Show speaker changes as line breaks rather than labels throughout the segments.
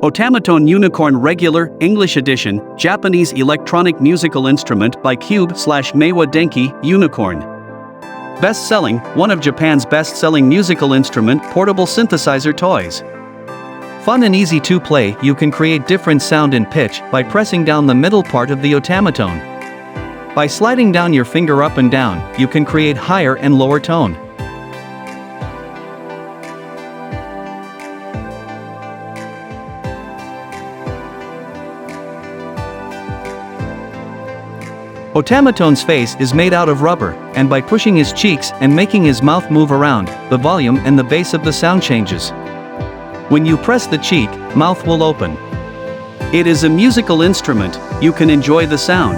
Otamatone Unicorn Regular, English Edition, Japanese electronic musical instrument by Maywa Denki, Unicorn. Best-selling, one of Japan's best-selling musical instrument portable synthesizer toys. Fun and easy to play, you can create different sound and pitch by pressing down the middle part of the otamatone. By sliding down your finger up and down, you can create higher and lower tone. Otamatone's face is made out of rubber, and by pushing his cheeks and making his mouth move around, the volume and the bass of the sound changes. When you press the cheek, mouth will open. It is a musical instrument, you can enjoy the sound.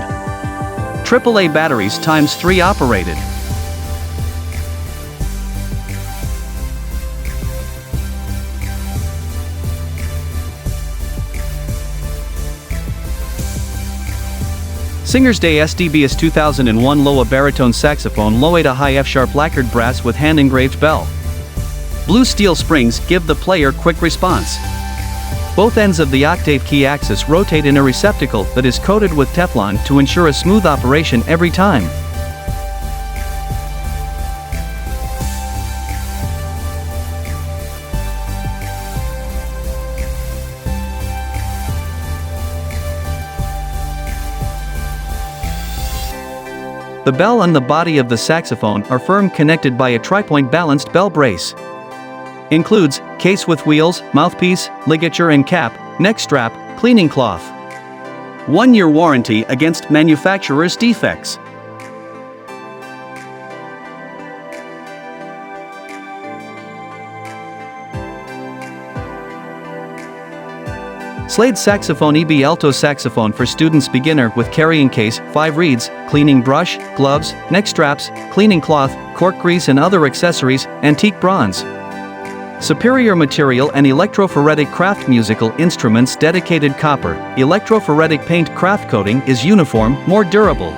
AAA batteries ×3 operated. Singer's Day SDBS 2001 Loa baritone saxophone Loa high F-sharp lacquered brass with hand-engraved bell. Blue steel springs give the player quick response. Both ends of the octave key axis rotate in a receptacle that is coated with Teflon to ensure a smooth operation every time. The bell and the body of the saxophone are firm, connected by a tri-point balanced bell brace. Includes case with wheels, mouthpiece, ligature and cap, neck strap, cleaning cloth. 1-year warranty against manufacturer's defects. SLADE Saxophone EB Alto Saxophone for students, beginner with carrying case, 5 reeds, cleaning brush, gloves, neck straps, cleaning cloth, cork grease and other accessories, antique bronze. Superior material and electrophoretic craft musical instruments, dedicated copper, electrophoretic paint craft coating is uniform, more durable.